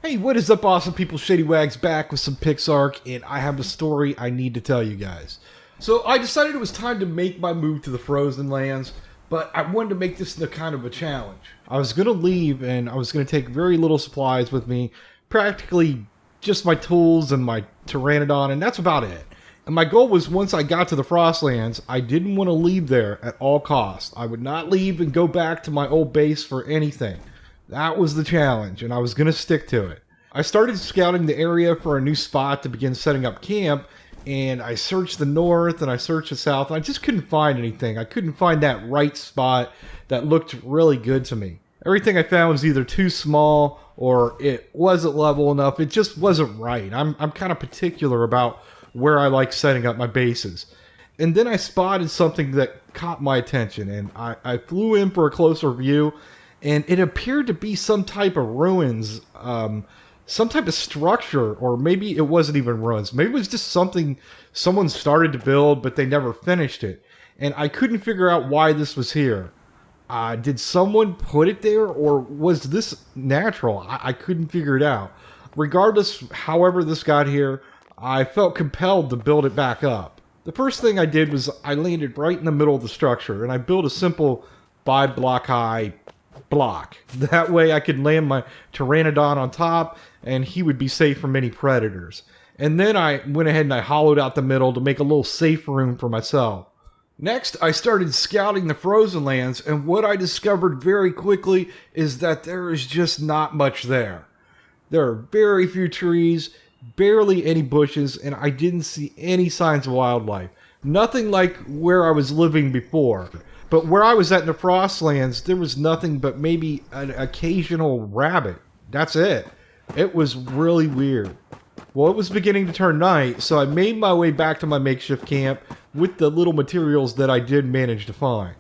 Hey, what is up, awesome people? 𝐒𝐮𝐲𝐸 back with some PixARK, and I have a story I need to tell you guys. So I decided it was time to make my move to the Frozen Lands, but I wanted to make this the kind of a challenge. I was going to leave, and I was going to take very little supplies with me, practically just my tools and my Pteranodon, and that's about it. And my goal was, once I got to the Frostlands, I didn't want to leave there at all costs. I would not leave and go back to my old base for anything. That was the challenge, and I was going to stick to it. I started scouting the area for a new spot to begin setting up camp, and I searched the north and I searched the south, and I just couldn't find anything. I couldn't find that right spot that looked really good to me. Everything I found was either too small or it wasn't level enough. It just wasn't right. I'm kind of particular about where I like setting up my bases. And then I spotted something that caught my attention, and I flew in for a closer view, and it appeared to be some type of ruins, some type of structure, or maybe it wasn't even ruins. Maybe it was just something someone started to build, but they never finished it. And I couldn't figure out why this was here. Did someone put it there, or was this natural? I couldn't figure it out. Regardless, however this got here, I felt compelled to build it back up. The first thing I did was I landed right in the middle of the structure, and I built a simple 5-block high block. That way I could land my Pteranodon on top and he would be safe from any predators. And then I went ahead and I hollowed out the middle to make a little safe room for myself. Next, I started scouting the Frozen Lands, and what I discovered very quickly is that there is just not much there. There are very few trees, barely any bushes, and I didn't see any signs of wildlife. Nothing like where I was living before. But where I was at in the Frostlands, there was nothing but maybe an occasional rabbit. That's it. It was really weird. Well, it was beginning to turn night, so I made my way back to my makeshift camp with the little materials that I did manage to find.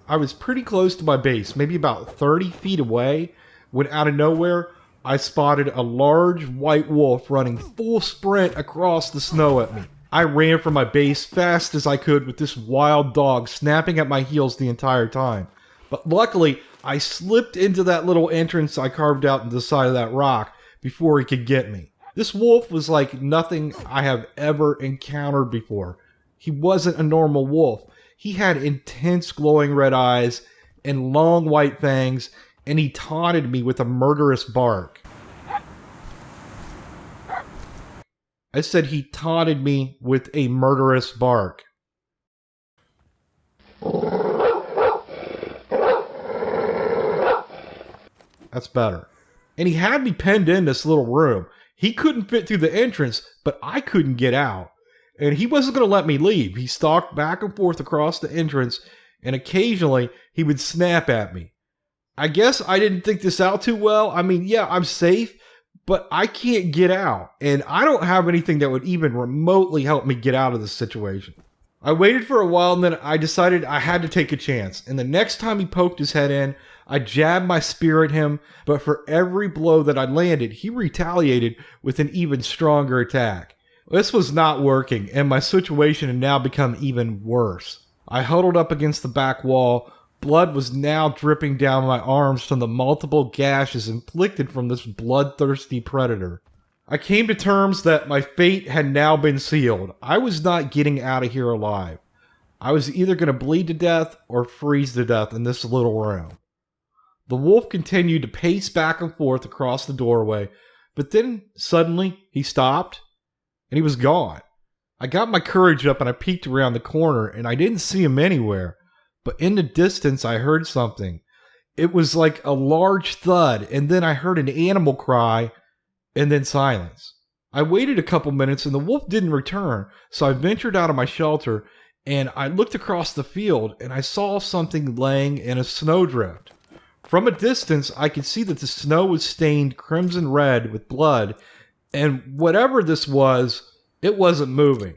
I was pretty close to my base, maybe about 30 feet away, when out of nowhere, I spotted a large white wolf running full sprint across the snow at me. I ran for my base fast as I could with this wild dog snapping at my heels the entire time. But luckily, I slipped into that little entrance I carved out in the side of that rock before he could get me. This wolf was like nothing I have ever encountered before. He wasn't a normal wolf. He had intense glowing red eyes and long white fangs, and he taunted me with a murderous bark. I said he taunted me with a murderous bark. That's better. And he had me penned in this little room. He couldn't fit through the entrance, but I couldn't get out. And he wasn't going to let me leave. He stalked back and forth across the entrance, and occasionally he would snap at me. I guess I didn't think this out too well. I mean, yeah, I'm safe, but I can't get out, and I don't have anything that would even remotely help me get out of this situation. I waited for a while, and then I decided I had to take a chance, and the next time he poked his head in, I jabbed my spear at him, but for every blow that I landed, he retaliated with an even stronger attack. This was not working, and my situation had now become even worse. I huddled up against the back wall. Blood was now dripping down my arms from the multiple gashes inflicted from this bloodthirsty predator. I came to terms that my fate had now been sealed. I was not getting out of here alive. I was either going to bleed to death or freeze to death in this little room. The wolf continued to pace back and forth across the doorway, but then suddenly he stopped and he was gone. I got my courage up and I peeked around the corner, and I didn't see him anywhere. But in the distance, I heard something. It was like a large thud, and then I heard an animal cry, and then silence. I waited a couple minutes, and the wolf didn't return, so I ventured out of my shelter, and I looked across the field, and I saw something laying in a snowdrift. From a distance, I could see that the snow was stained crimson red with blood, and whatever this was, it wasn't moving.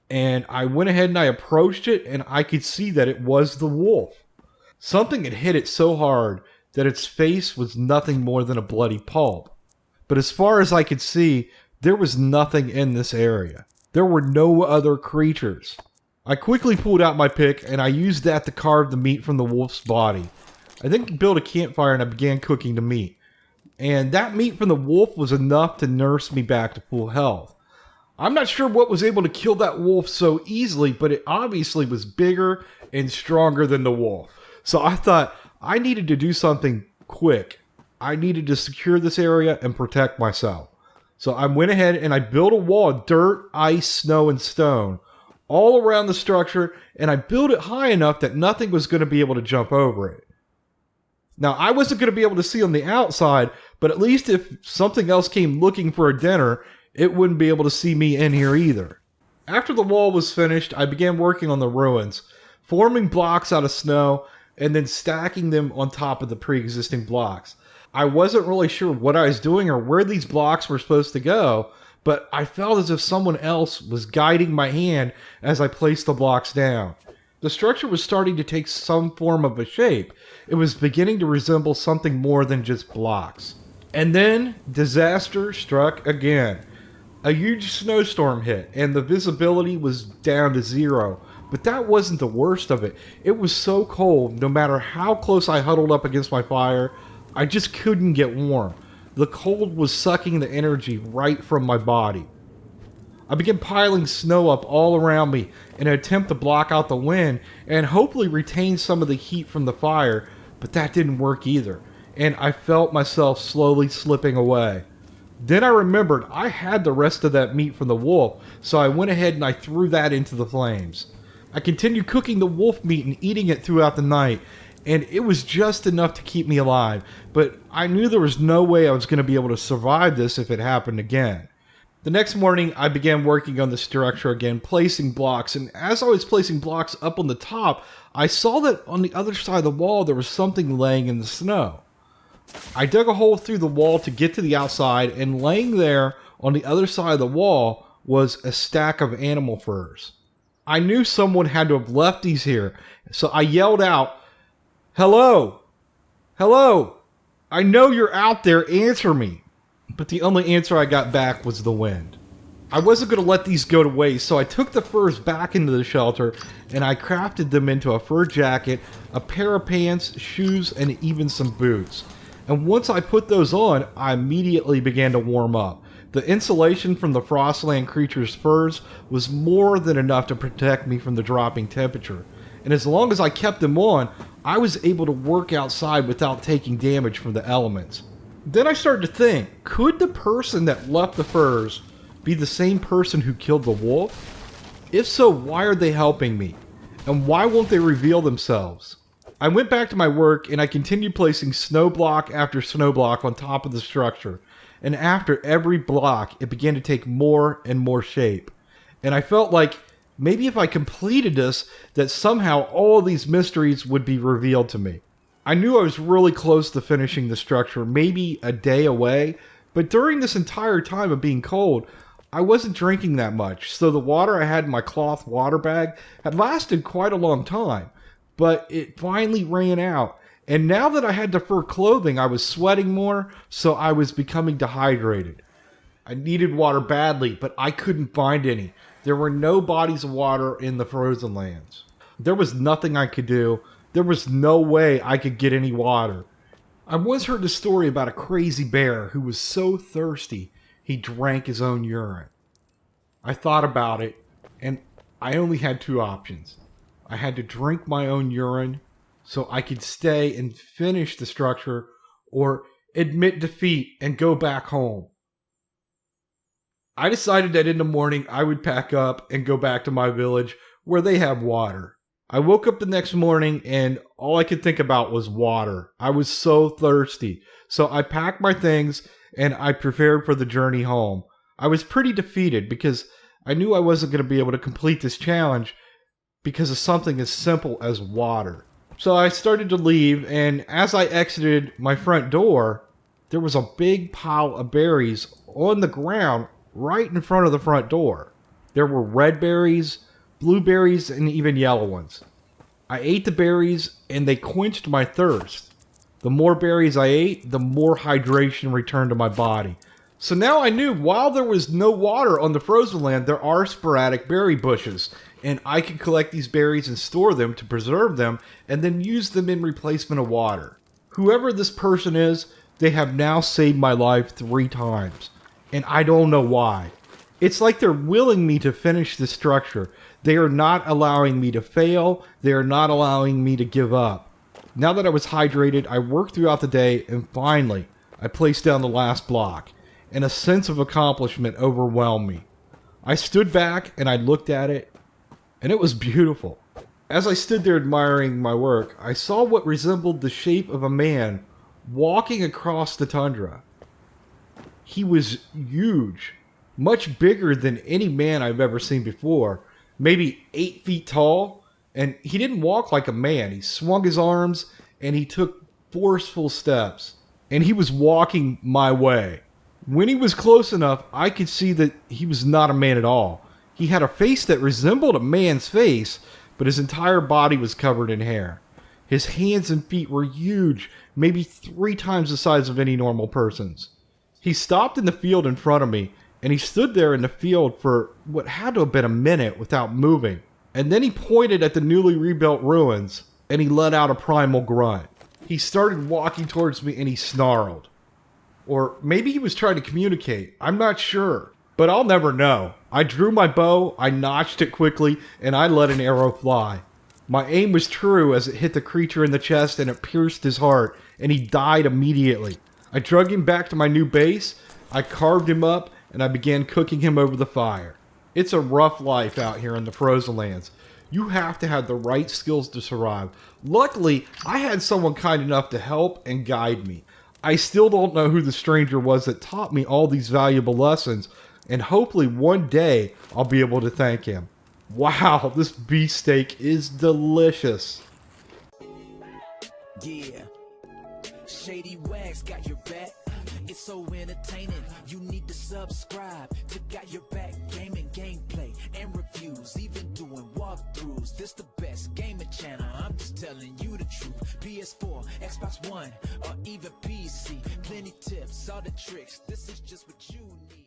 And I went ahead and I approached it, and I could see that it was the wolf. Something had hit it so hard that its face was nothing more than a bloody pulp. But as far as I could see, there was nothing in this area. There were no other creatures. I quickly pulled out my pick, and I used that to carve the meat from the wolf's body. I then built a campfire and I began cooking the meat. And that meat from the wolf was enough to nurse me back to full health. I'm not sure what was able to kill that wolf so easily, but it obviously was bigger and stronger than the wolf. So I thought I needed to do something quick. I needed to secure this area and protect myself. So I went ahead and I built a wall of dirt, ice, snow, and stone all around the structure, and I built it high enough that nothing was going to be able to jump over it. Now, I wasn't going to be able to see on the outside, but at least if something else came looking for a dinner, it wouldn't be able to see me in here either. After the wall was finished, I began working on the ruins, forming blocks out of snow, and then stacking them on top of the pre-existing blocks. I wasn't really sure what I was doing or where these blocks were supposed to go, but I felt as if someone else was guiding my hand as I placed the blocks down. The structure was starting to take some form of a shape. It was beginning to resemble something more than just blocks. And then, disaster struck again. A huge snowstorm hit, and the visibility was down to 0. But that wasn't the worst of it. It was so cold, no matter how close I huddled up against my fire, I just couldn't get warm. The cold was sucking the energy right from my body. I began piling snow up all around me in an attempt to block out the wind and hopefully retain some of the heat from the fire, but that didn't work either, and I felt myself slowly slipping away. Then I remembered I had the rest of that meat from the wolf, so I went ahead and I threw that into the flames. I continued cooking the wolf meat and eating it throughout the night, and it was just enough to keep me alive, but I knew there was no way I was going to be able to survive this if it happened again. The next morning, I began working on the structure again, placing blocks, and as I was placing blocks up on the top, I saw that on the other side of the wall there was something laying in the snow. I dug a hole through the wall to get to the outside, and laying there on the other side of the wall was a stack of animal furs. I knew someone had to have left these here, so I yelled out, "Hello! Hello! I know you're out there, answer me!" But the only answer I got back was the wind. I wasn't going to let these go to waste, so I took the furs back into the shelter and I crafted them into a fur jacket, a pair of pants, shoes, and even some boots. And once I put those on, I immediately began to warm up. The insulation from the Frostland creature's furs was more than enough to protect me from the dropping temperature. And as long as I kept them on, I was able to work outside without taking damage from the elements. Then I started to think, could the person that left the furs be the same person who killed the wolf? If so, why are they helping me? And why won't they reveal themselves? I went back to my work and I continued placing snow block after snow block on top of the structure. And after every block, it began to take more and more shape. And I felt like maybe if I completed this, that somehow all of these mysteries would be revealed to me. I knew I was really close to finishing the structure, maybe a day away, but during this entire time of being cold, I wasn't drinking that much, so the water I had in my cloth water bag had lasted quite a long time, but it finally ran out, and now that I had the fur clothing, I was sweating more, so I was becoming dehydrated. I needed water badly, but I couldn't find any. There were no bodies of water in the frozen lands. There was nothing I could do. There was no way I could get any water. I once heard a story about a crazy bear who was so thirsty he drank his own urine. I thought about it, and I only had two options. I had to drink my own urine so I could stay and finish the structure, or admit defeat and go back home. I decided that in the morning I would pack up and go back to my village where they have water. I woke up the next morning and all I could think about was water. I was so thirsty. So I packed my things and I prepared for the journey home. I was pretty defeated because I knew I wasn't going to be able to complete this challenge because of something as simple as water. So I started to leave, and as I exited my front door, there was a big pile of berries on the ground right in front of the front door. There were red berries, blueberries, and even yellow ones. I ate the berries and they quenched my thirst. The more berries I ate, the more hydration returned to my body. So now I knew while there was no water on the frozen land, there are sporadic berry bushes, and I could collect these berries and store them to preserve them and then use them in replacement of water. Whoever this person is, They have now saved my life 3 times, and I don't know why. It's like they're willing me to finish the structure. They are not allowing me to fail. They are not allowing me to give up. Now that I was hydrated, I worked throughout the day, and finally, I placed down the last block, and a sense of accomplishment overwhelmed me. I stood back and I looked at it, and it was beautiful. As I stood there admiring my work, I saw what resembled the shape of a man walking across the tundra. He was huge, much bigger than any man I've ever seen before, maybe 8 feet tall, and he didn't walk like a man. He swung his arms and he took forceful steps, and he was walking my way. When he was close enough, I could see that he was not a man at all. He had a face that resembled a man's face, but his entire body was covered in hair. His hands and feet were huge, maybe 3 times the size of any normal person's. He stopped in the field in front of me, and he stood there in the field for what had to have been a minute without moving. And then he pointed at the newly rebuilt ruins, and he let out a primal grunt. He started walking towards me and he snarled. Or maybe he was trying to communicate. I'm not sure, but I'll never know. I drew my bow, I notched it quickly, and I let an arrow fly. My aim was true as it hit the creature in the chest and it pierced his heart, and he died immediately. I drug him back to my new base, I carved him up, and I began cooking him over the fire. It's a rough life out here in the frozen lands. You have to have the right skills to survive. Luckily, I had someone kind enough to help and guide me. I still don't know who the stranger was that taught me all these valuable lessons, and hopefully one day I'll be able to thank him. Wow, this beefsteak is delicious. Yeah, Shady Wags got your back. It's so entertaining. You need to subscribe to Got Your Back gaming gameplay and reviews, even doing walkthroughs. This the best gaming channel. I'm just telling you the truth. PS4, Xbox One, or even PC. Plenty tips, all the tricks. This is just what you need.